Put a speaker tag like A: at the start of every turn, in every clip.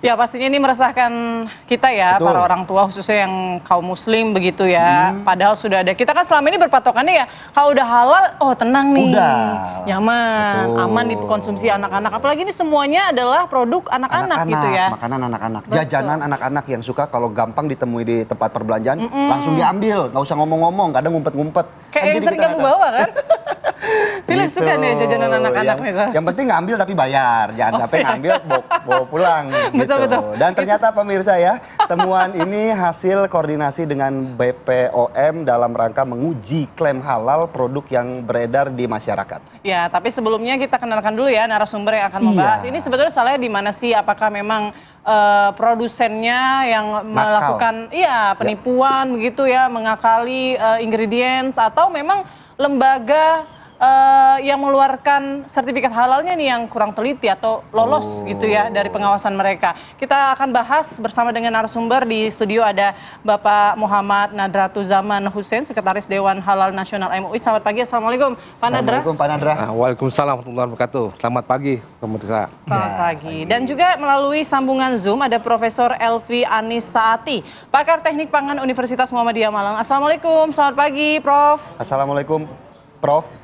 A: Ya pastinya ini meresahkan kita ya,
B: Betul.
A: para orang tua khususnya yang kaum muslim begitu ya. Padahal sudah ada, kita kan selama ini berpatokannya ya, kalau udah halal, oh tenang nih.
B: Udah.
A: Nyaman,
B: Betul.
A: aman dikonsumsi anak-anak. Apalagi ini semuanya adalah produk anak-anak gitu ya.
B: Makanan anak-anak,
A: Betul.
B: jajanan anak-anak yang suka kalau gampang ditemui di tempat perbelanjaan, langsung diambil, nggak usah ngomong-ngomong, kadang ngumpet-ngumpet.
A: Kayak yang sering kamu bawa kan? Philip
B: Gitu.
A: suka nih jajanan anak-anak misalnya.
B: Yang penting ngambil tapi bayar, jangan sampai ngambil bawa pulang. Gitu.
A: Betul.
B: Dan ternyata pemirsa ya, temuan ini hasil koordinasi dengan BPOM dalam rangka menguji klaim halal produk yang beredar di masyarakat.
A: Ya, tapi sebelumnya kita kenalkan dulu ya narasumber yang akan membahas. Ini sebetulnya salahnya di mana sih? Apakah memang produsennya yang melakukan penipuan begitu ya, mengakali ingredients, atau memang lembaga yang mengeluarkan sertifikat halalnya nih yang kurang teliti atau lolos gitu ya dari pengawasan mereka. Kita akan bahas bersama dengan narasumber. Di studio ada Bapak Muhammad Nadratuzaman Hussein, Sekretaris Dewan Halal Nasional MUI. Selamat pagi, Assalamualaikum Pak Nadra.
B: Assalamualaikum Pak Nadra.
C: Waalaikumsalam warahmatullahi wabarakatuh. Selamat pagi pemirsa.
A: Selamat pagi. Dan juga melalui sambungan Zoom ada Profesor Elvi Anis Saati, pakar teknik pangan Universitas Muhammadiyah Malang. Assalamualaikum, selamat pagi Prof.
B: Assalamualaikum Prof.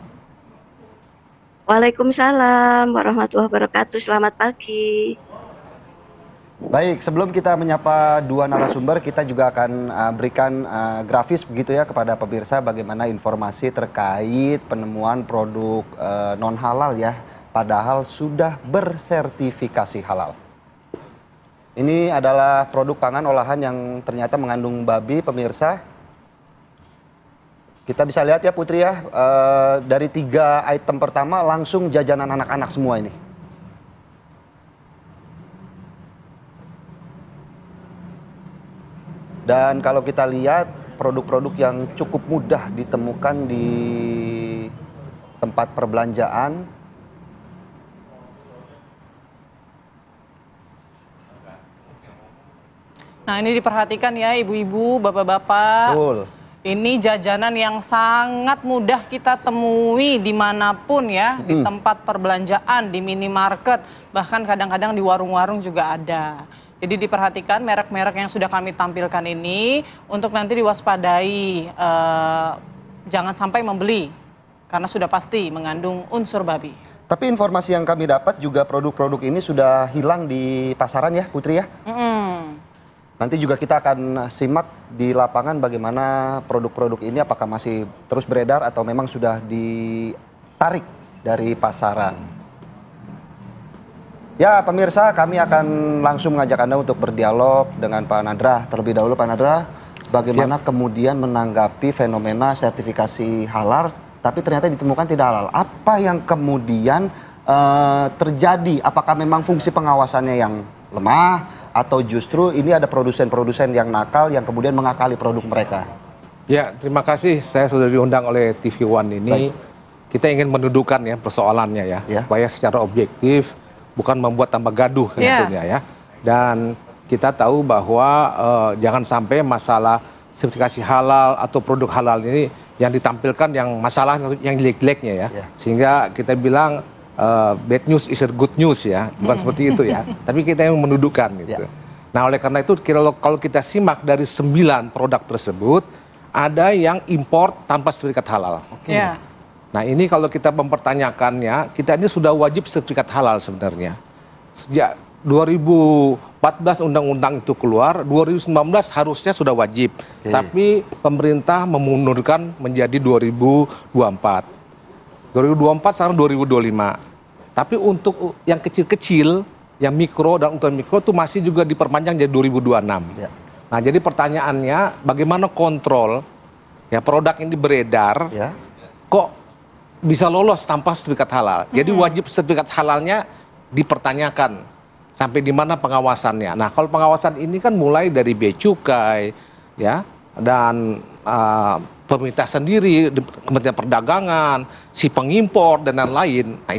D: Waalaikumsalam warahmatullahi wabarakatuh. Selamat pagi.
B: Baik, sebelum kita menyapa dua narasumber, kita juga akan berikan grafis begitu ya kepada pemirsa bagaimana informasi terkait penemuan produk non halal ya, padahal sudah bersertifikasi halal. Ini adalah produk pangan olahan yang ternyata mengandung babi, pemirsa. Kita bisa lihat ya Putri ya, dari 3 item pertama langsung jajanan anak-anak semua ini. Dan kalau kita lihat produk-produk yang cukup mudah ditemukan di tempat perbelanjaan.
A: Nah ini diperhatikan ya ibu-ibu, bapak-bapak.
B: Betul.
A: Ini jajanan yang sangat mudah kita temui dimanapun ya, di tempat perbelanjaan, di minimarket, bahkan kadang-kadang di warung-warung juga ada. Jadi diperhatikan merek-merek yang sudah kami tampilkan ini untuk nanti diwaspadai, jangan sampai membeli karena sudah pasti mengandung unsur babi.
B: Tapi informasi yang kami dapat juga produk-produk ini sudah hilang di pasaran ya Putri ya. Nanti juga kita akan simak di lapangan bagaimana produk-produk ini apakah masih terus beredar atau memang sudah ditarik dari pasaran. Ya pemirsa, kami akan langsung mengajak Anda untuk berdialog dengan Pak Nadra. Terlebih dahulu Pak Nadra, bagaimana kemudian menanggapi fenomena sertifikasi halal tapi ternyata ditemukan tidak halal. Apa yang kemudian terjadi? Apakah memang fungsi pengawasannya yang lemah? Atau justru ini ada produsen-produsen yang nakal yang kemudian mengakali produk mereka?
C: Ya, terima kasih. Saya sudah diundang oleh TV One ini. Baik. Kita ingin mendudukan ya persoalannya ya, supaya secara objektif, bukan membuat tambah gaduh tentunya ya. Dan kita tahu bahwa jangan sampai masalah sertifikasi halal atau produk halal ini yang ditampilkan yang masalah yang jelek-jeleknya ya. Sehingga kita bilang bad news is a good news ya, bukan seperti itu ya. Tapi kita yang mendudukan gitu. Nah oleh karena itu kalau kita simak dari 9 produk tersebut, ada yang import tanpa sertifikat halal. Nah ini kalau kita mempertanyakannya, kita ini sudah wajib sertifikat halal sebenarnya. Sejak 2014 undang-undang itu keluar, 2019 harusnya sudah wajib. Tapi pemerintah memundurkan menjadi 2024 sekarang 2025. Tapi untuk yang kecil-kecil, yang mikro dan ultra mikro itu masih juga diperpanjang jadi 2026. Nah jadi pertanyaannya bagaimana kontrol ya produk ini beredar kok bisa lolos tanpa sertifikat halal. Jadi wajib sertifikat halalnya dipertanyakan sampai di mana pengawasannya. Nah kalau pengawasan ini kan mulai dari bea cukai ya dan pemerintah sendiri, Kementerian Perdagangan, si pengimpor dan lain-lain. Nah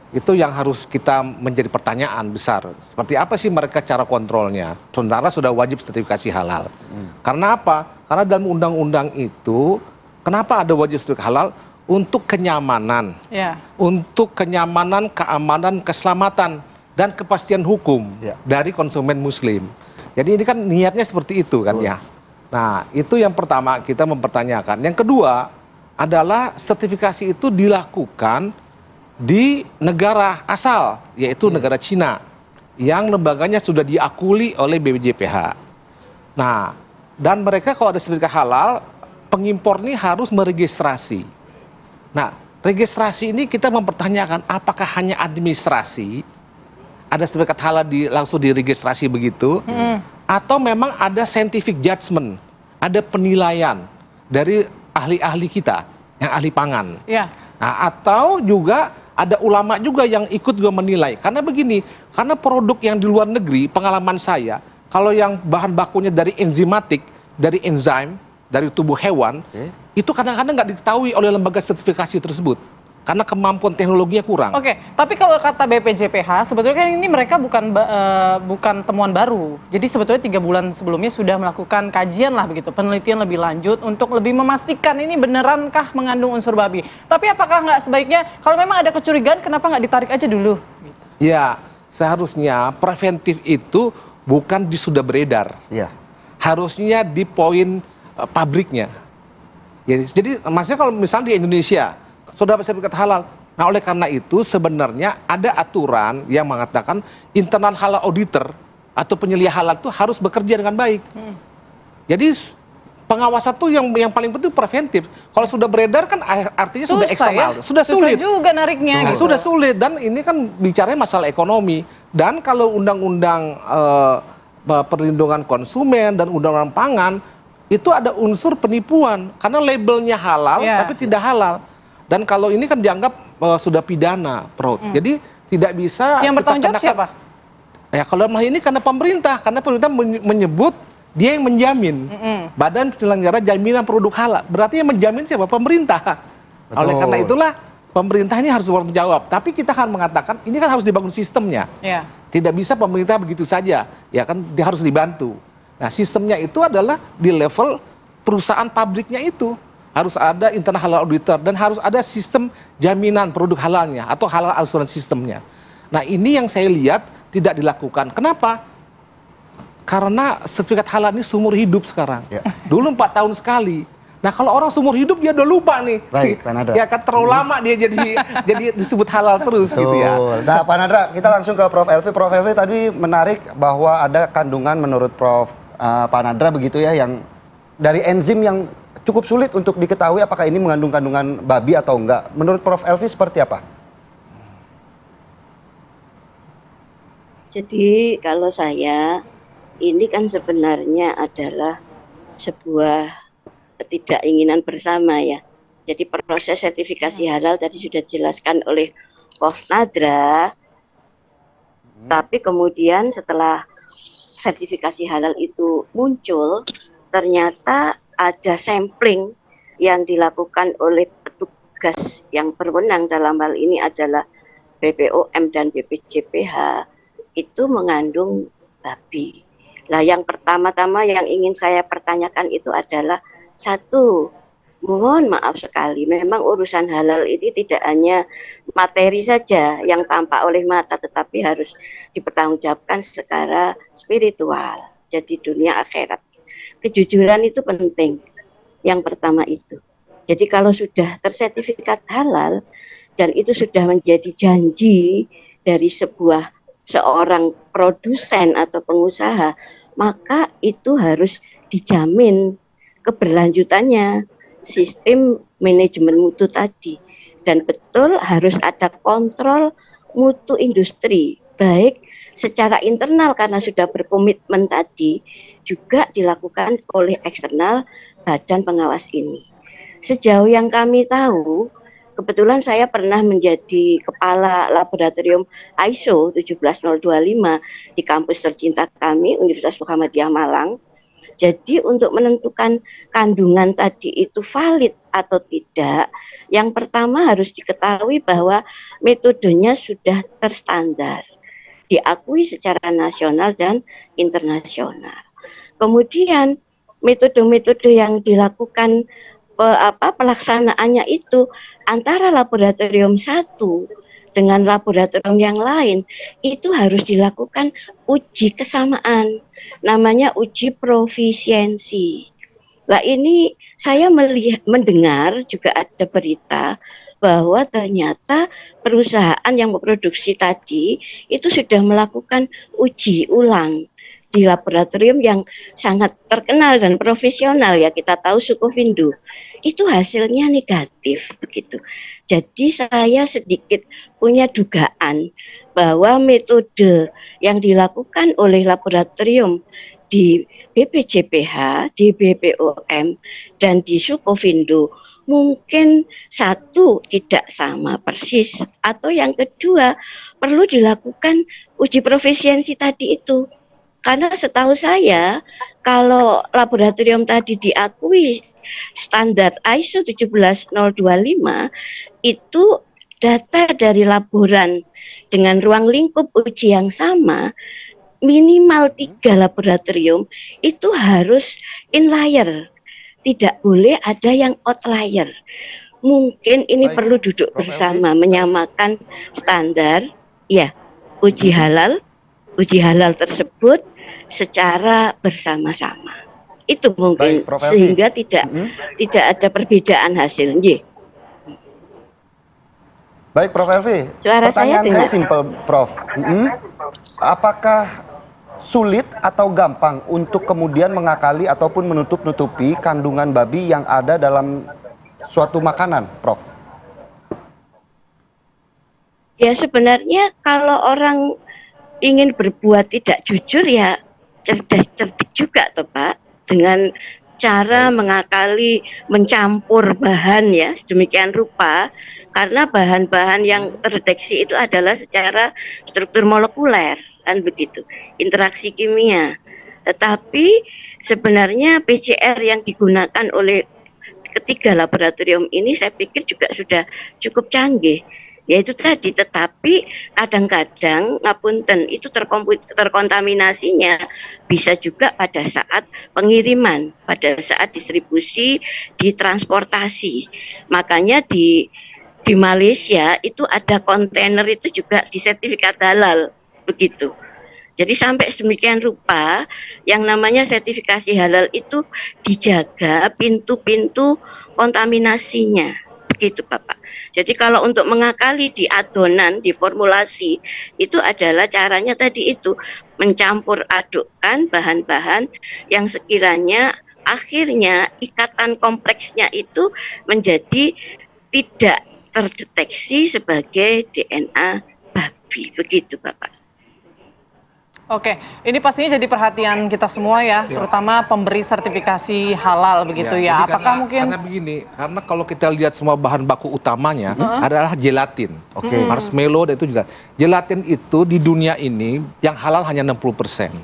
C: itu yang harus kita menjadi pertanyaan besar. Seperti apa sih mereka cara kontrolnya? Sementara sudah wajib sertifikasi halal. Karena apa? Karena dalam undang-undang itu, kenapa ada wajib sertifikasi halal? Untuk kenyamanan. Untuk kenyamanan, keamanan, keselamatan dan kepastian hukum dari konsumen muslim. Jadi ini kan niatnya seperti itu kan ya. Nah, itu yang pertama kita mempertanyakan. Yang kedua adalah sertifikasi itu dilakukan di negara asal, yaitu negara Cina, yang lembaganya sudah diakui oleh BPJPH. Nah, dan mereka kalau ada sertifikat halal, pengimpor ini harus meregistrasi. Nah, registrasi ini kita mempertanyakan apakah hanya administrasi, ada sertifikat halal langsung diregistrasi begitu, atau memang ada scientific judgment, ada penilaian dari ahli-ahli kita, yang ahli pangan. Nah, atau juga ada ulama juga yang ikut juga menilai. Karena begini, karena produk yang di luar negeri, pengalaman saya, kalau yang bahan bakunya dari enzimatik, dari enzim, dari tubuh hewan, itu kadang-kadang nggak diketahui oleh lembaga sertifikasi tersebut. Karena kemampuan teknologinya kurang.
A: Oke, tapi kalau kata BPJPH, sebetulnya kan ini mereka bukan temuan baru. Jadi sebetulnya 3 bulan sebelumnya sudah melakukan kajian lah begitu, penelitian lebih lanjut untuk lebih memastikan ini benerankah mengandung unsur babi. Tapi apakah nggak sebaiknya, kalau memang ada kecurigaan, kenapa nggak ditarik aja dulu?
C: Ya, seharusnya preventif itu bukan sudah beredar. Harusnya di poin pabriknya. Jadi maksudnya kalau misalnya di Indonesia, sudah sertifikat halal. Nah, oleh karena itu sebenarnya ada aturan yang mengatakan internal halal auditor atau penyelia halal itu harus bekerja dengan baik. Jadi pengawasan tuh yang paling penting preventif. Kalau sudah beredar kan artinya sudah eksternal, sudah sulit
A: juga nariknya.
C: Gitu. Sudah sulit, dan ini kan bicaranya masalah ekonomi. Dan kalau undang-undang perlindungan konsumen dan undang-undang pangan itu ada unsur penipuan karena labelnya halal tapi tidak halal. Dan kalau ini kan dianggap sudah pidana, jadi tidak bisa.
A: Yang bertanggung jawab siapa?
C: Ya kalau ini karena pemerintah menyebut dia yang menjamin. Badan Penyelenggara Jaminan Produk Halal. Berarti yang menjamin siapa? Pemerintah. Oleh karena itulah pemerintah ini harus bertanggung jawab. Tapi kita akan mengatakan ini kan harus dibangun sistemnya. Tidak bisa pemerintah begitu saja, ya kan dia harus dibantu. Nah, sistemnya itu adalah di level perusahaan pabriknya itu. Harus ada internal halal auditor dan harus ada sistem jaminan produk halalnya atau halal assurance sistemnya. Nah, ini yang saya lihat tidak dilakukan. Kenapa? Karena sertifikat halal ini seumur hidup sekarang. Dulu 4 tahun sekali. Nah, kalau orang seumur hidup dia udah lupa nih.
B: Baik, Pak Nadra.
C: Ya kan terlalu lama dia jadi disebut halal terus gitu ya.
B: Nah, Pak Nadra, kita langsung ke Prof. Elvi. Prof. Elvi tadi menarik bahwa ada kandungan menurut Pak Nadra begitu ya, yang dari enzim yang cukup sulit untuk diketahui apakah ini mengandung kandungan babi atau enggak. Menurut Prof. Elvi seperti apa?
D: Jadi kalau saya, ini kan sebenarnya adalah sebuah ketidakinginan bersama ya. Jadi proses sertifikasi halal tadi sudah dijelaskan oleh Prof. Nadra. Tapi kemudian setelah sertifikasi halal itu muncul, ternyata ada sampling yang dilakukan oleh petugas yang berwenang, dalam hal ini adalah BPOM dan BPJPH, itu mengandung babi. Nah, yang pertama-tama yang ingin saya pertanyakan itu adalah, satu, mohon maaf sekali, memang urusan halal ini tidak hanya materi saja yang tampak oleh mata, tetapi harus dipertanggungjawabkan secara spiritual, jadi dunia akhirat. Kejujuran itu penting, yang pertama itu. Jadi kalau sudah tersertifikat halal dan itu sudah menjadi janji dari seorang produsen atau pengusaha, maka itu harus dijamin keberlanjutannya sistem manajemen mutu tadi. Dan betul harus ada kontrol mutu industri, baik secara internal karena sudah berkomitmen tadi, juga dilakukan oleh eksternal badan pengawas ini. Sejauh yang kami tahu, kebetulan saya pernah menjadi kepala laboratorium ISO 17025 di kampus tercinta kami, Universitas Muhammadiyah Malang. Jadi untuk menentukan kandungan tadi itu valid atau tidak, yang pertama harus diketahui bahwa metodenya sudah terstandar, diakui secara nasional dan internasional. Kemudian metode-metode yang dilakukan pelaksanaannya itu antara laboratorium 1 dengan laboratorium yang lain, itu harus dilakukan uji kesamaan, namanya uji profisiensi. Nah ini saya mendengar juga ada berita bahwa ternyata perusahaan yang memproduksi tadi itu sudah melakukan uji ulang di laboratorium yang sangat terkenal dan profesional ya, kita tahu Sukovindo. Itu hasilnya negatif begitu. Jadi saya sedikit punya dugaan bahwa metode yang dilakukan oleh laboratorium di BPJPH, di BPOM, dan di Sukovindo mungkin satu tidak sama persis, atau yang kedua perlu dilakukan uji profisiensi tadi itu. Karena setahu saya kalau laboratorium tadi diakui standar ISO 17025 itu data dari laboran dengan ruang lingkup uji yang sama, minimal 3 laboratorium itu harus inlier. Tidak boleh ada yang outlier. Mungkin ini perlu duduk bersama menyamakan standar ya uji halal tersebut secara bersama-sama. Itu mungkin sehingga tidak ada perbedaan hasil.
B: Baik Prof. Elvi,
D: pertanyaan
B: saya simpel Prof. Apakah sulit atau gampang untuk kemudian mengakali ataupun menutup-nutupi kandungan babi yang ada dalam suatu makanan, Prof?
D: Ya sebenarnya kalau orang ingin berbuat tidak jujur ya cerdik juga toh Pak, dengan cara mengakali mencampur bahan ya sedemikian rupa, karena bahan-bahan yang terdeteksi itu adalah secara struktur molekuler kan begitu, interaksi kimia. Tetapi sebenarnya PCR yang digunakan oleh ketiga laboratorium ini saya pikir juga sudah cukup canggih. Yaitu tadi, tetapi kadang-kadang ngapunten itu terkontaminasinya bisa juga pada saat pengiriman, pada saat distribusi, ditransportasi. Makanya di Malaysia itu ada kontainer itu juga disertifikat halal begitu. Jadi sampai sedemikian rupa yang namanya sertifikasi halal itu dijaga pintu-pintu kontaminasinya. Begitu Bapak. Jadi kalau untuk mengakali di adonan, di formulasi, itu adalah caranya tadi itu, mencampur adukkan bahan-bahan yang sekiranya akhirnya ikatan kompleksnya itu menjadi tidak terdeteksi sebagai DNA babi. Begitu Bapak.
A: Oke, ini pastinya jadi perhatian kita semua ya, terutama pemberi sertifikasi halal begitu ya. Apakah mungkin
C: karena begini, karena kalau kita lihat semua bahan baku utamanya adalah gelatin. Marshmallow dan itu juga. Gelatin itu di dunia ini yang halal hanya 60%.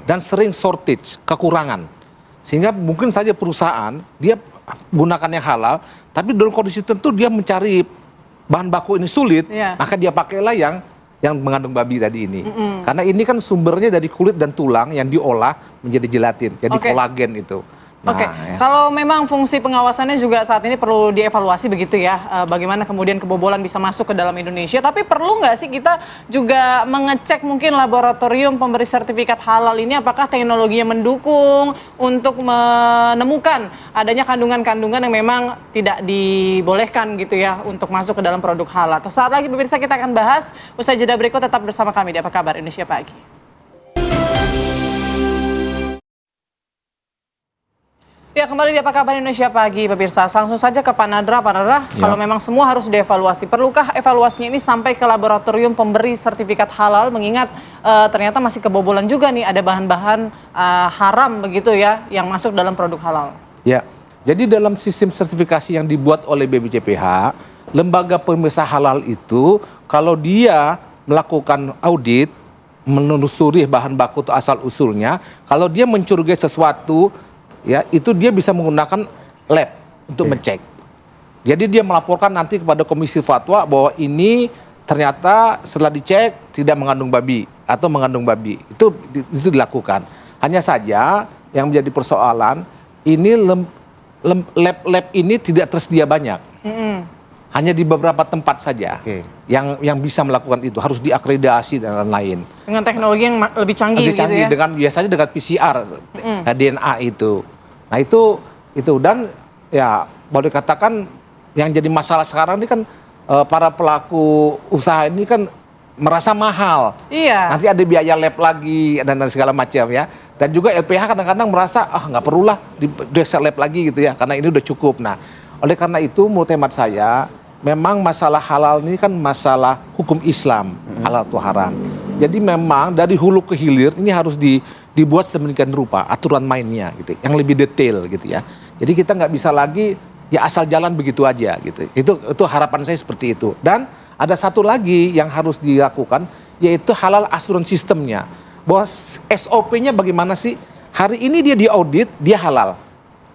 C: Dan sering shortage, kekurangan. Sehingga mungkin saja perusahaan dia gunakan yang halal, tapi dalam kondisi tertentu dia mencari bahan baku ini sulit, maka dia pakailah yang mengandung babi tadi ini. Karena ini kan sumbernya dari kulit dan tulang yang diolah menjadi gelatin, jadi kolagen itu. Nah,
A: kalau memang fungsi pengawasannya juga saat ini perlu dievaluasi begitu ya, bagaimana kemudian kebobolan bisa masuk ke dalam Indonesia, tapi perlu nggak sih kita juga mengecek mungkin laboratorium pemberi sertifikat halal ini apakah teknologinya mendukung untuk menemukan adanya kandungan-kandungan yang memang tidak dibolehkan gitu ya untuk masuk ke dalam produk halal. Sesaat lagi pemirsa kita akan bahas, usai jeda berikut tetap bersama kami di Apa Kabar Indonesia Pagi. Ya, kembali di Apa Kabar Indonesia Pagi, pemirsa. Langsung saja ke Pak Nadra. Pak Nadra, kalau memang semua harus dievaluasi, perlukah evaluasinya ini sampai ke laboratorium pemberi sertifikat halal, mengingat ternyata masih kebobolan juga nih, ada bahan-bahan haram begitu ya, yang masuk dalam produk halal? Ya,
C: jadi dalam sistem sertifikasi yang dibuat oleh BPJPH, lembaga pemirsa halal itu, kalau dia melakukan audit, menelusuri bahan baku atau asal-usulnya, kalau dia mencurigai sesuatu, ya itu dia bisa menggunakan lab untuk mengecek. Jadi dia melaporkan nanti kepada Komisi Fatwa bahwa ini ternyata setelah dicek tidak mengandung babi atau mengandung babi. Itu dilakukan. Hanya saja yang menjadi persoalan ini lab-lab ini tidak tersedia banyak. hanya di beberapa tempat saja yang bisa melakukan itu, harus diakreditasi dan lain-lain.
A: Dengan teknologi yang lebih canggih,
C: lebih canggih
A: gitu ya?
C: dengan biasanya dengan PCR, DNA itu. Nah itu dan ya boleh katakan yang jadi masalah sekarang ini kan para pelaku usaha ini kan merasa mahal.
A: Iya.
C: Nanti ada biaya lab lagi dan segala macam ya. Dan juga LPH kadang-kadang merasa nggak perlulah di lab lagi gitu ya, karena ini udah cukup. Nah, oleh karena itu menurut hemat saya memang masalah halal ini kan masalah hukum Islam, halal atau haram. Jadi memang dari hulu ke hilir ini harus dibuat sedemikian rupa aturan mainnya gitu, yang lebih detail gitu ya. Jadi kita nggak bisa lagi ya asal jalan begitu aja gitu. Itu harapan saya seperti itu. Dan ada satu lagi yang harus dilakukan, yaitu halal assurance sistemnya. Bahwa SOP-nya bagaimana sih? Hari ini dia diaudit, dia halal.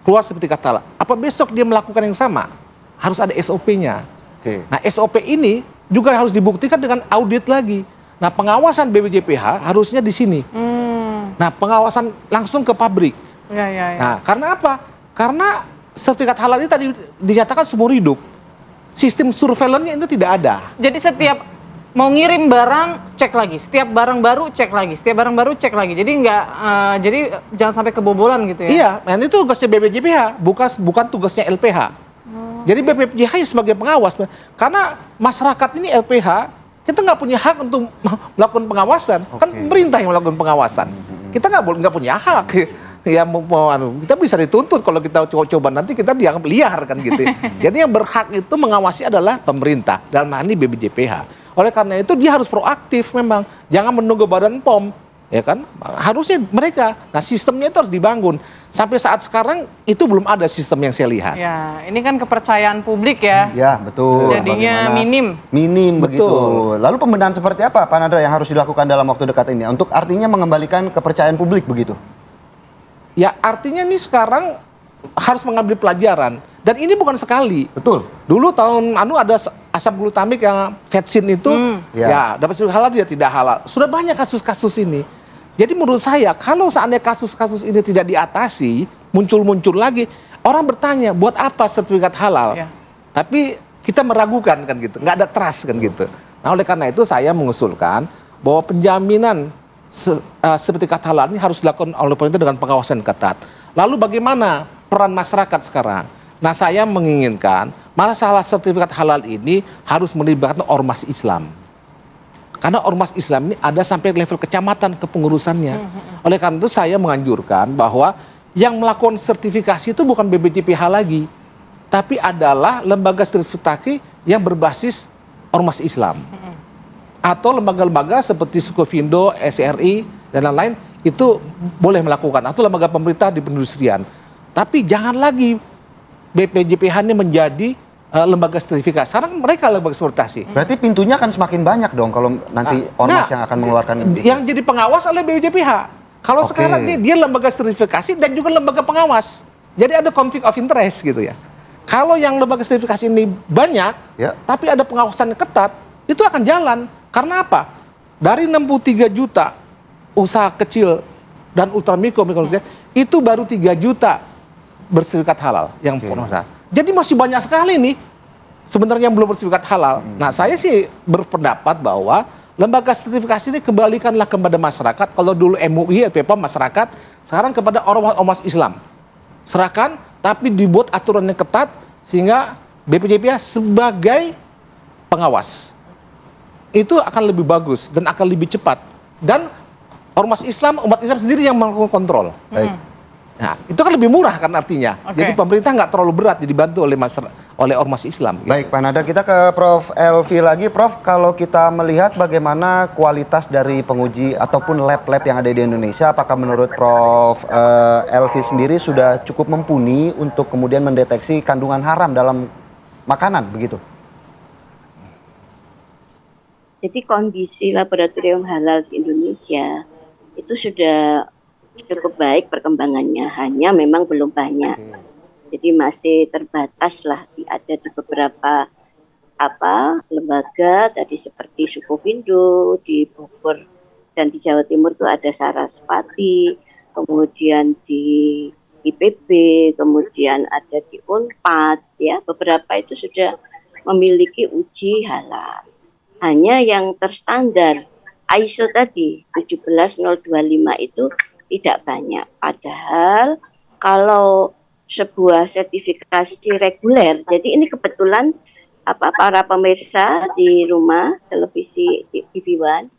C: Keluar sertifikat halal. Apa besok dia melakukan yang sama? Harus ada SOP-nya. Nah, SOP ini juga harus dibuktikan dengan audit lagi. Nah, pengawasan BPJPH harusnya di sini. Nah, pengawasan langsung ke pabrik.
A: Ya.
C: Nah, karena apa? Karena sertifikat halal ini tadi dinyatakan seumur hidup. Sistem surveillance-nya itu tidak ada.
A: Jadi setiap mau ngirim barang cek lagi, setiap barang baru cek lagi, setiap barang baru cek lagi. Jadi jadi jangan sampai kebobolan gitu ya?
C: Iya, nah itu tugasnya BPJPH, bukan tugasnya LPH. Jadi BPJPH sebagai pengawas, karena masyarakat ini LPH kita nggak punya hak untuk melakukan pengawasan, kan pemerintah yang melakukan pengawasan. Kita nggak punya hak. Ya kita bisa dituntut kalau kita coba nanti kita dianggap liar kan gitu. Jadi yang berhak itu mengawasi adalah pemerintah, dalam hal ini BPJPH. Oleh karena itu dia harus proaktif memang, jangan menunggu Badan POM, ya kan? Harusnya mereka. Nah, sistemnya itu harus dibangun. Sampai saat sekarang itu belum ada sistem yang saya lihat.
A: Ya, ini kan kepercayaan publik ya.
B: Ya, betul.
A: Jadinya
B: minim begitu.
C: Betul.
B: Lalu pembenahan seperti apa Pak Nadra yang harus dilakukan dalam waktu dekat ini untuk artinya mengembalikan kepercayaan publik begitu?
C: Ya, artinya nih sekarang harus mengambil pelajaran. Dan ini bukan sekali.
B: Betul.
C: Dulu tahun ada asam glutamik yang vetsin itu ya dapat sertifikat halal, dia tidak halal. Sudah banyak kasus-kasus ini. Jadi menurut saya kalau seandainya kasus-kasus ini tidak diatasi, muncul lagi, orang bertanya buat apa sertifikat halal? Ya. Tapi kita meragukan kan gitu, nggak ada trust kan gitu. Nah, oleh karena itu saya mengusulkan bahwa penjaminan sertifikat halal ini harus dilakukan oleh pemerintah dengan pengawasan ketat. Lalu bagaimana peran masyarakat sekarang? Nah, saya menginginkan masalah sertifikat halal ini harus melibatkan ormas Islam. Karena ormas Islam ini ada sampai level kecamatan kepengurusannya. Oleh karena itu saya menganjurkan bahwa yang melakukan sertifikasi itu bukan BPJPH lagi, tapi adalah lembaga sertifikasi yang berbasis ormas Islam. Atau lembaga-lembaga seperti Sukovindo, SRI, dan lain-lain itu boleh melakukan. Atau lembaga pemerintah di perindustrian. Tapi jangan lagi BPJPH ini menjadi lembaga sertifikasi. Sekarang mereka lembaga sertifikasi.
B: Berarti pintunya akan semakin banyak dong kalau nanti ormas yang akan mengeluarkan.
C: Yang jadi pengawas oleh BPJPH. Kalau sekarang dia lembaga sertifikasi dan juga lembaga pengawas. Jadi ada conflict of interest gitu ya. Kalau yang lembaga sertifikasi ini banyak, tapi ada pengawasan yang ketat, itu akan jalan. Karena apa? Dari 63 juta usaha kecil dan ultramikro, itu baru 3 juta bersertifikat halal yang pengusaha. Jadi masih banyak sekali nih sebenarnya yang belum bersertifikat halal. Nah, saya sih berpendapat bahwa lembaga sertifikasi ini kembalikanlah kepada masyarakat. Kalau dulu MUI, LPPOM masyarakat, sekarang kepada ormas Islam. Serahkan, tapi dibuat aturan yang ketat sehingga BPJPH sebagai pengawas. Itu akan lebih bagus dan akan lebih cepat. Dan ormas Islam, umat Islam sendiri yang melakukan kontrol. Nah, itu kan lebih murah kan artinya. Jadi pemerintah nggak terlalu berat dibantu oleh ormas Islam.
B: Baik, Pak Nadra, kita ke Prof. Elvi lagi. Prof, kalau kita melihat bagaimana kualitas dari penguji ataupun lab-lab yang ada di Indonesia, apakah menurut Prof. Elvi sendiri sudah cukup mumpuni untuk kemudian mendeteksi kandungan haram dalam makanan, begitu?
D: Jadi kondisi laboratorium halal di Indonesia itu sudah cukup baik perkembangannya, hanya memang belum banyak. Jadi masih terbatas lah, ada di beberapa lembaga tadi seperti Sukovindo di Bogor dan di Jawa Timur itu ada Sarasvati, kemudian di IPB, kemudian ada di Unpad ya, beberapa itu sudah memiliki uji halal. Hanya yang terstandar ISO tadi 17025 itu tidak banyak. Padahal kalau sebuah sertifikasi reguler, jadi ini kebetulan para pemirsa di rumah televisi TV One,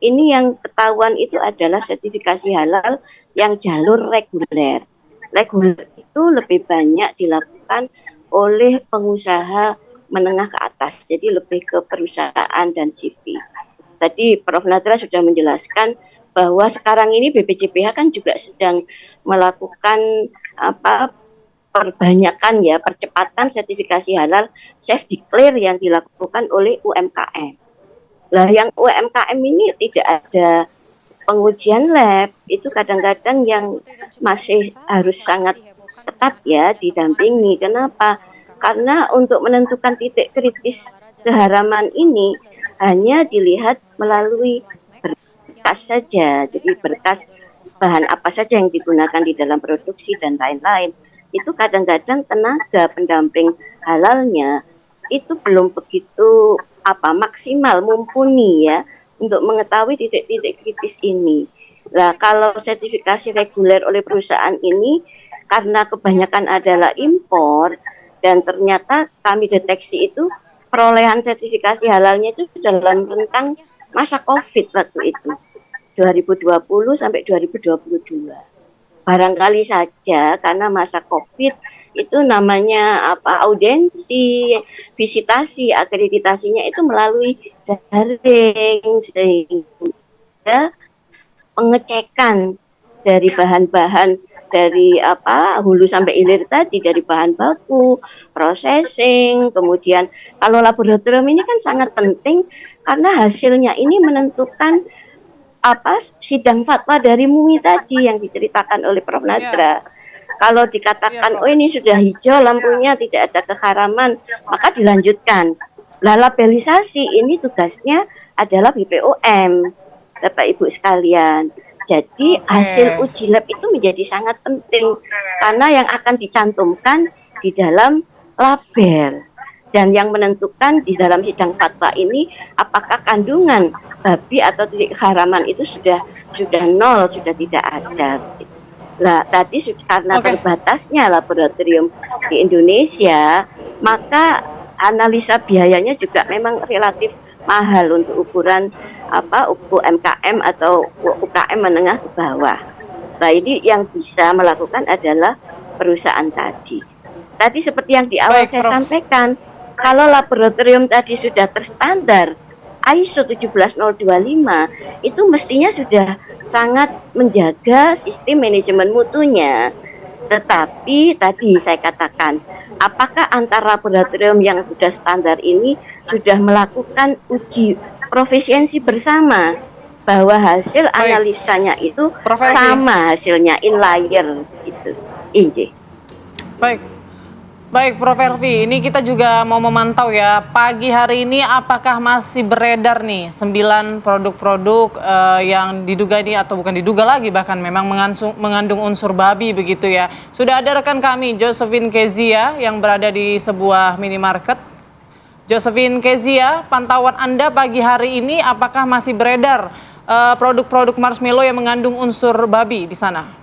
D: ini yang ketahuan itu adalah sertifikasi halal yang jalur reguler. Reguler itu lebih banyak dilakukan oleh pengusaha menengah ke atas, jadi lebih ke perusahaan dan CV. Tadi Prof. Nadra sudah menjelaskan bahwa sekarang ini BPJPH kan juga sedang melakukan perbanyakan ya, percepatan sertifikasi halal safe declare yang dilakukan oleh UMKM. Lah yang UMKM ini tidak ada pengujian lab, itu kadang-kadang yang masih harus sangat ketat ya didampingi. Kenapa? Karena untuk menentukan titik kritis keharaman ini hanya dilihat melalui berkas saja. Jadi berkas bahan apa saja yang digunakan di dalam produksi dan lain-lain. Itu kadang-kadang tenaga pendamping halalnya itu belum begitu maksimal, mumpuni ya untuk mengetahui titik-titik kritis ini. Nah, kalau sertifikasi reguler oleh perusahaan ini karena kebanyakan adalah impor dan ternyata kami deteksi itu perolehan sertifikasi halalnya itu dalam rentang masa Covid waktu itu 2020 sampai 2022. Barangkali saja karena masa Covid itu namanya audiensi, visitasi, akreditasinya itu melalui daring, sehingga pengecekan dari bahan-bahan dari hulu sampai hilir tadi, dari bahan baku, processing, kemudian kalau laboratorium ini kan sangat penting karena hasilnya ini menentukan sidang fatwa dari MUI tadi yang diceritakan oleh Prof. Nadra. Kalau dikatakan, oh ini sudah hijau lampunya, tidak ada keharaman, maka dilanjutkan. Lah labelisasi ini tugasnya adalah BPOM, Bapak Ibu sekalian. Jadi hasil uji lab itu menjadi sangat penting karena yang akan dicantumkan di dalam label dan yang menentukan di dalam sidang fatwa ini apakah kandungan babi atau titik keharaman itu sudah nol, sudah tidak ada. Nah, tadi karena terbatasnya laboratorium di Indonesia, maka analisa biayanya juga memang relatif mahal untuk ukuran UMKM atau UKM menengah ke bawah. Nah, ini yang bisa melakukan adalah perusahaan tadi. Tadi seperti yang di awal saya sampaikan, kalau laboratorium tadi sudah terstandar ISO 17025, itu mestinya sudah sangat menjaga sistem manajemen mutunya. Tetapi tadi saya katakan, apakah antar laboratorium yang sudah standar ini sudah melakukan uji profisiensi bersama bahwa hasil analisanya itu sama hasilnya inlier itu.
A: Baik, Prof. Elvi, ini kita juga mau memantau ya, pagi hari ini apakah masih beredar nih 9 produk-produk yang diduga ini atau bukan diduga lagi, bahkan memang mengandung unsur babi begitu ya. Sudah ada rekan kami, Josephine Kezia, yang berada di sebuah minimarket. Josephine Kezia, pantauan Anda pagi hari ini apakah masih beredar produk-produk marshmallow yang mengandung unsur babi di sana?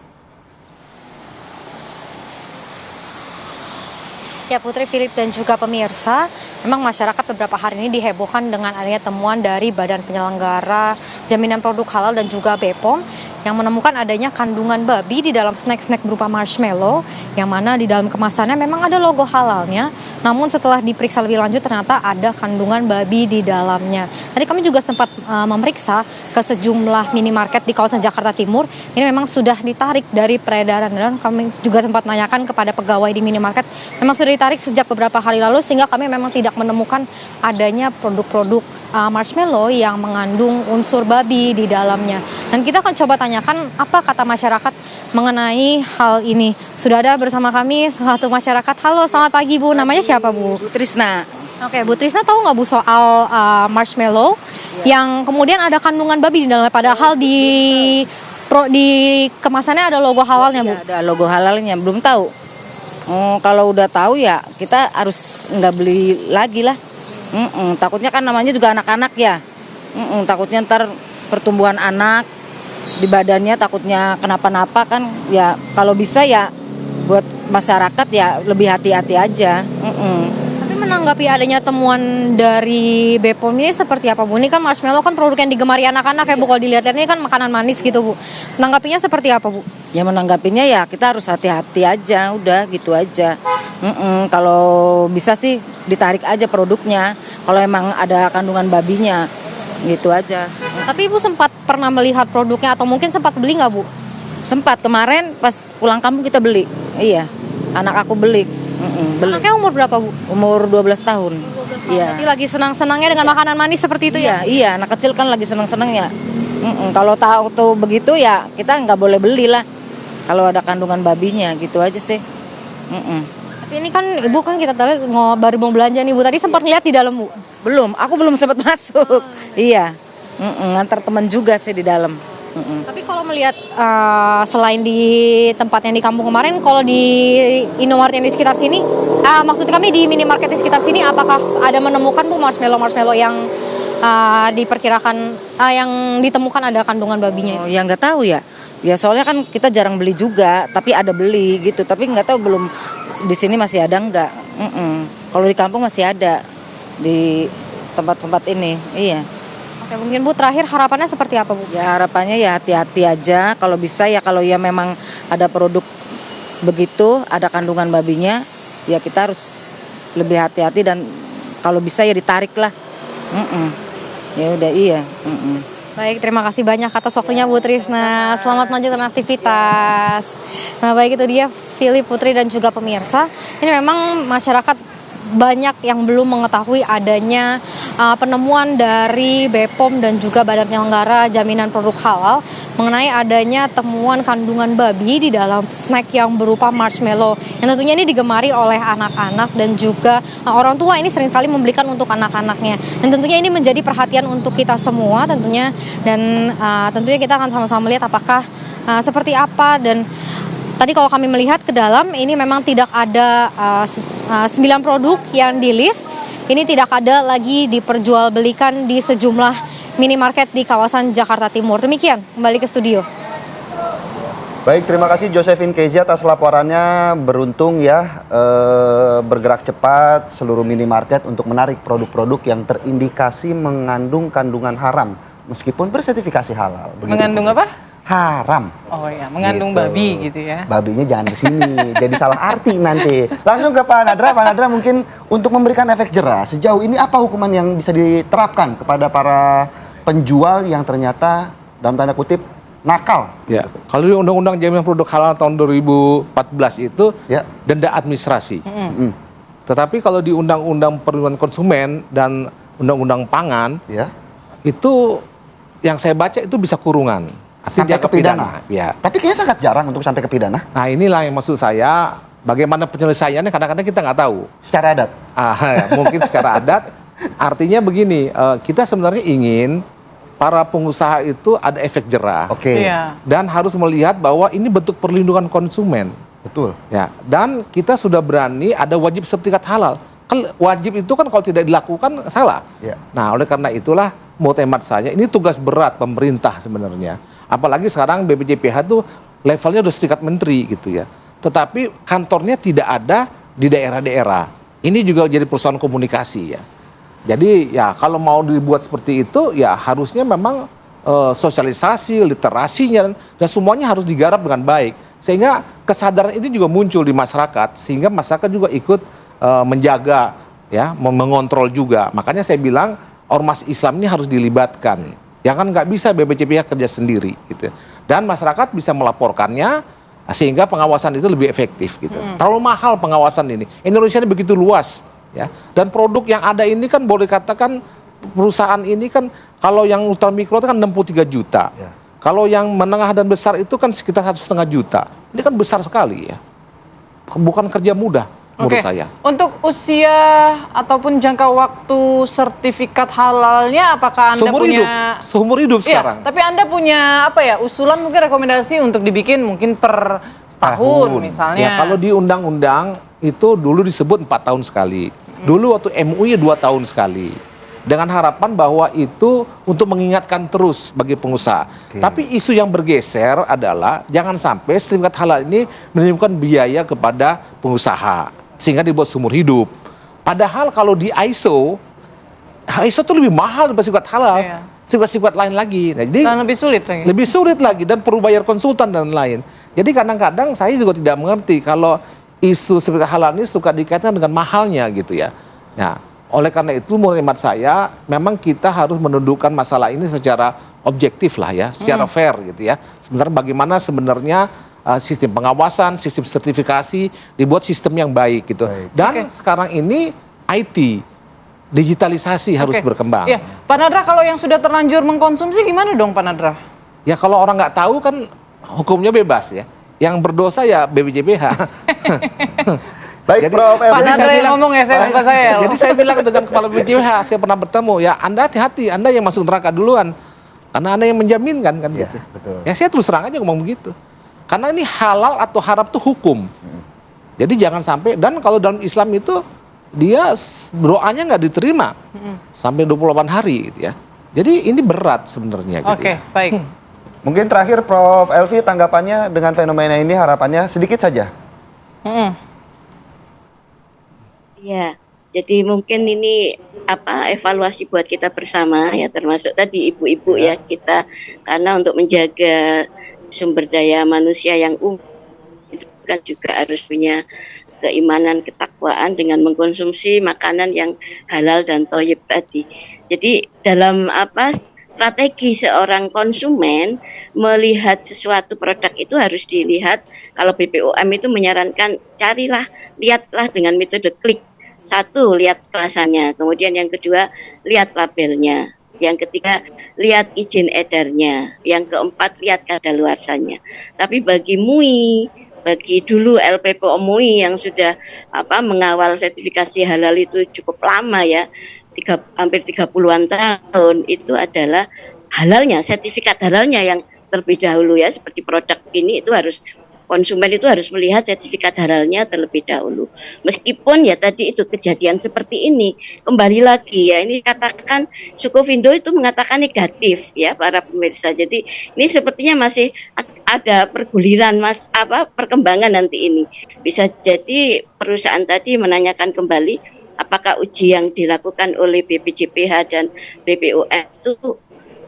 E: Ya Putri, Philip dan juga pemirsa, memang masyarakat beberapa hari ini dihebohkan dengan adanya temuan dari Badan Penyelenggara Jaminan Produk Halal dan juga BPOM yang menemukan adanya kandungan babi di dalam snack-snack berupa marshmallow yang mana di dalam kemasannya memang ada logo halalnya, namun setelah diperiksa lebih lanjut ternyata ada kandungan babi di dalamnya. Tadi kami juga sempat memeriksa ke sejumlah minimarket di kawasan Jakarta Timur, ini memang sudah ditarik dari peredaran dan kami juga sempat menanyakan kepada pegawai di minimarket, memang sudah ditarik sejak beberapa hari lalu sehingga kami memang tidak menemukan adanya produk-produk marshmallow yang mengandung unsur babi di dalamnya. Dan kita akan coba tanyakan apa kata masyarakat mengenai hal ini. Sudah ada bersama kami salah satu masyarakat. Halo, selamat pagi Bu. Namanya siapa Bu?
F: Bu Trisna.
E: Oke, Bu Trisna tahu nggak Bu soal marshmallow yang kemudian ada kandungan babi di dalamnya padahal di kemasannya ada logo halalnya Bu?
F: Ada logo halalnya, belum tahu. Kalau udah tahu ya kita harus nggak beli lagi lah. Takutnya kan namanya juga anak-anak ya. Takutnya ntar pertumbuhan anak di badannya takutnya kenapa-napa kan. Ya kalau bisa ya buat masyarakat ya lebih hati-hati aja.
E: Tapi menanggapi adanya temuan dari BPOM ini seperti apa Bu? Ini kan marshmallow kan produk yang digemari anak-anak ya Bu, kalau dilihat-lihat ini kan makanan manis gitu Bu. Menanggapinya seperti apa Bu?
F: Ya menanggapinya ya kita harus hati-hati aja, udah gitu aja. Kalau bisa sih ditarik aja produknya, kalau emang ada kandungan babinya, gitu aja.
E: Tapi Ibu sempat pernah melihat produknya atau mungkin sempat beli nggak Bu?
F: Sempat, kemarin pas pulang kampung kita beli, iya, anak aku beli. Beli.
E: Anaknya umur berapa Bu?
F: Umur 12 tahun. Iya.
E: Berarti lagi senang-senangnya dengan makanan manis seperti itu ya?
F: Iya, anak kecil kan lagi senang-senangnya. Kalau tahu tuh begitu ya kita nggak boleh beli lah. Kalau ada kandungan babinya gitu aja sih.
E: Tapi ini kan Ibu kan kita tahu baru mau belanja nih Bu. Tadi sempat ngeliat di dalam Bu?
F: Belum, aku belum sempat masuk. Iya, ngantar teman juga sih di dalam.
E: Tapi kalau melihat selain di tempat yang di kampung kemarin, kalau di Indomaret yang di sekitar sini, maksud kami di minimarket di sekitar sini, apakah ada menemukan Bu marshmallow yang diperkirakan yang ditemukan ada kandungan babinya?
F: Oh, ya nggak tahu ya. Ya soalnya kan kita jarang beli juga, tapi ada beli gitu. Tapi nggak tahu belum di sini masih ada nggak. Kalau di kampung masih ada di tempat-tempat ini. Iya.
E: Oke, mungkin Bu terakhir harapannya seperti apa Bu?
F: Ya harapannya ya hati-hati aja. Kalau bisa ya kalau ya memang ada produk begitu, ada kandungan babinya, ya kita harus lebih hati-hati dan kalau bisa ya ditarik lah. Ya udah iya.
E: Baik, terima kasih banyak atas waktunya Bu Trisna. Selamat melanjutkan aktivitas. Nah, baik itu dia Philip, Putri dan juga pemirsa. Ini memang masyarakat banyak yang belum mengetahui adanya penemuan dari BPOM dan juga Badan Penyelenggara Jaminan Produk Halal mengenai adanya temuan kandungan babi di dalam snack yang berupa marshmallow yang tentunya ini digemari oleh anak-anak dan juga orang tua ini seringkali membelikan untuk anak-anaknya, dan tentunya ini menjadi perhatian untuk kita semua tentunya, dan tentunya kita akan sama-sama melihat apakah seperti apa. Dan tadi kalau kami melihat ke dalam ini memang tidak ada 9 produk yang di-list. Ini tidak ada lagi diperjualbelikan di sejumlah minimarket di kawasan Jakarta Timur. Demikian, kembali ke studio.
B: Baik, terima kasih Josephine Kezia atas laporannya. Beruntung ya bergerak cepat seluruh minimarket untuk menarik produk-produk yang terindikasi mengandung kandungan haram meskipun bersertifikasi halal. Begitu,
A: mengandung apa?
B: Haram.
A: Oh ya, mengandung
B: gitu.
A: babi gitu ya.
B: Babinya jangan ke sini, jadi salah arti nanti. Langsung ke Pak Nadra. Pak Nadra, mungkin untuk memberikan efek jerah, sejauh ini apa hukuman yang bisa diterapkan kepada para penjual yang ternyata dalam tanda kutip nakal?
C: Ya, kalau di Undang-Undang Jaminan Produk Halal tahun 2014 itu denda administrasi. Tetapi kalau di Undang-Undang Perlindungan Konsumen dan Undang-Undang Pangan, itu yang saya baca itu bisa kurungan.
B: Sampai ke pidana.
C: Ya.
B: Tapi kayaknya sangat jarang untuk sampai ke pidana.
C: Nah inilah yang maksud saya, bagaimana penyelesaiannya kadang-kadang kita nggak tahu.
B: Secara adat?
C: Mungkin secara adat. Artinya begini, kita sebenarnya ingin para pengusaha itu ada efek jerah. Dan harus melihat bahwa ini bentuk perlindungan konsumen.
B: Betul.
C: Ya. Dan kita sudah berani ada wajib sertifikat halal. Kan wajib itu kan kalau tidak dilakukan salah. Nah oleh karena itulah muktemat saya, ini tugas berat pemerintah sebenarnya. Apalagi sekarang BPJPH itu levelnya udah setingkat menteri gitu ya. Tetapi kantornya tidak ada di daerah-daerah. Ini juga jadi persoalan komunikasi ya. Jadi ya kalau mau dibuat seperti itu ya harusnya memang sosialisasi, literasinya dan semuanya harus digarap dengan baik. Sehingga kesadaran ini juga muncul di masyarakat, sehingga masyarakat juga ikut menjaga ya, mengontrol juga. Makanya saya bilang ormas Islam ini harus dilibatkan. Ya kan nggak bisa BPJPH kerja sendiri gitu. Dan masyarakat bisa melaporkannya sehingga pengawasan itu lebih efektif gitu. Terlalu mahal pengawasan ini. Indonesia ini begitu luas ya. Dan produk yang ada ini kan boleh katakan perusahaan ini kan kalau yang ultra mikro itu kan 63 juta. Kalau yang menengah dan besar itu kan sekitar 1,5 juta. Ini kan besar sekali ya. Bukan kerja mudah. Menurut saya.
A: Untuk usia ataupun jangka waktu sertifikat halalnya, apakah Anda
C: seumur hidup sekarang.
A: Tapi Anda punya apa ya, usulan mungkin rekomendasi untuk dibikin mungkin per tahun misalnya.
C: Ya, kalau di undang-undang itu dulu disebut 4 tahun sekali. Dulu waktu MUI 2 tahun sekali. Dengan harapan bahwa itu untuk mengingatkan terus bagi pengusaha. Tapi isu yang bergeser adalah jangan sampai sertifikat halal ini menimbulkan biaya kepada pengusaha sehingga dibuat seumur hidup. Padahal kalau di ISO itu lebih mahal daripada sertifikat halal. Sifat-sifat lain lagi. Nah, jadi
A: dan lebih sulit lagi.
C: Lebih sulit lagi dan perlu bayar konsultan dan lain. Jadi kadang-kadang saya juga tidak mengerti kalau isu sertifikat halal ini suka dikaitkan dengan mahalnya gitu ya. Nah, oleh karena itu menurut hemat saya memang kita harus menundukkan masalah ini secara objektif lah ya, secara fair gitu ya. Sebenarnya bagaimana sebenarnya sistem pengawasan, sistem sertifikasi dibuat sistem yang baik gitu. Dan sekarang ini IT digitalisasi harus berkembang.
A: Ya, Pak Nadra kalau yang sudah terlanjur mengkonsumsi gimana dong Pak Nadra?
C: Ya kalau orang nggak tahu kan hukumnya bebas ya. Yang berdosa ya BPJPH.
B: Baik,
C: jadi,
B: Prof.
A: Pak Nadra yang ngomong ya, saya lupa saya.
C: Jadi saya bilang dengan kepala BPJPH, saya pernah bertemu, ya Anda hati-hati, Anda yang masuk neraka duluan. Karena Anda yang menjaminkan kan gitu.
B: Betul.
C: Ya saya terus terang aja ngomong begitu. Karena ini halal atau haram itu hukum. Jadi jangan sampai, dan kalau dalam Islam itu dia doanya nggak diterima sampai 28 hari gitu ya. Jadi ini berat sebenarnya gitu.
A: Oke, baik.
B: Mungkin terakhir Prof. Elvi tanggapannya dengan fenomena ini harapannya sedikit saja.
D: Ya, jadi mungkin ini evaluasi buat kita bersama ya, termasuk tadi ibu-ibu ya kita, karena untuk menjaga sumber daya manusia yang itu kan juga harus punya keimanan, ketakwaan dengan mengkonsumsi makanan yang halal dan thayyib tadi. Jadi dalam strategi seorang konsumen melihat sesuatu produk itu harus dilihat. Kalau BPOM itu menyarankan lihatlah dengan metode klik. 1, lihat kemasannya, kemudian yang kedua lihat labelnya, yang ketiga lihat izin edarnya, yang keempat lihat kadaluarsanya. Tapi bagi MUI, bagi dulu LPPOM MUI yang sudah mengawal sertifikasi halal itu cukup lama ya, hampir 30-an tahun, itu adalah halalnya, sertifikat halalnya yang terlebih dahulu ya, seperti produk ini itu harus konsumen itu harus melihat sertifikat halalnya terlebih dahulu. Meskipun ya tadi itu kejadian seperti ini, kembali lagi ya, ini katakan Sukovindo itu mengatakan negatif ya para pemirsa. Jadi ini sepertinya masih ada perguliran perkembangan nanti ini. Bisa jadi perusahaan tadi menanyakan kembali apakah uji yang dilakukan oleh BPJPH dan BPOM itu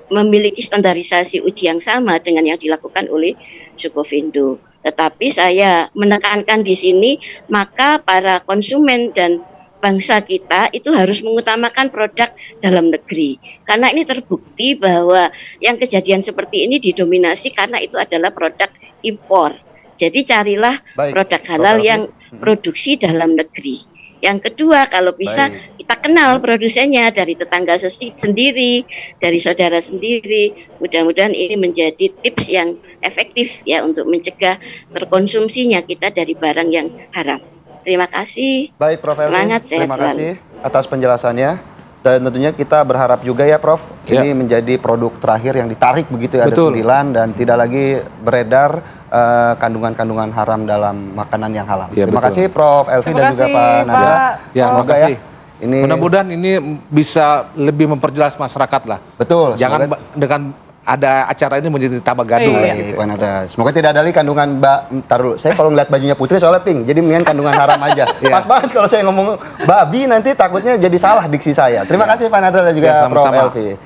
D: memiliki standarisasi uji yang sama dengan yang dilakukan oleh Sukovindo. Tetapi saya menekankan di sini, maka para konsumen dan bangsa kita itu harus mengutamakan produk dalam negeri. Karena ini terbukti bahwa yang kejadian seperti ini didominasi karena itu adalah produk impor. Jadi carilah produk halal yang produksi dalam negeri. Yang kedua, kalau bisa kita kenal produsennya dari tetangga sendiri, dari saudara sendiri. Mudah-mudahan ini menjadi tips yang efektif ya untuk mencegah terkonsumsinya kita dari barang yang haram. Terima kasih.
B: Baik, Prof. Elvi.
D: Semangat,
B: terima kasih atas penjelasannya. Dan tentunya kita berharap juga ya, Prof, ini menjadi produk terakhir yang ditarik begitu ya, ada 9 dan tidak lagi beredar kandungan-kandungan haram dalam makanan yang halal. Terima kasih Prof. Elvi dan juga Pak Nadra.
C: Ya, terima kasih.
B: Ini
C: mudah-mudahan ini bisa lebih memperjelas masyarakat lah.
B: Betul.
C: Jangan dengan ada acara ini menjadi tambah gaduh.
B: Gitu. Pak Nadra. Semoga tidak ada lagi kandungan taruh. Saya kalau ngeliat bajunya Putri soalnya pink, jadi mendingan kandungan haram aja. Pas banget kalau saya ngomong babi nanti takutnya jadi salah diksi saya. Terima kasih Pak Nadra dan juga Prof. Elvi.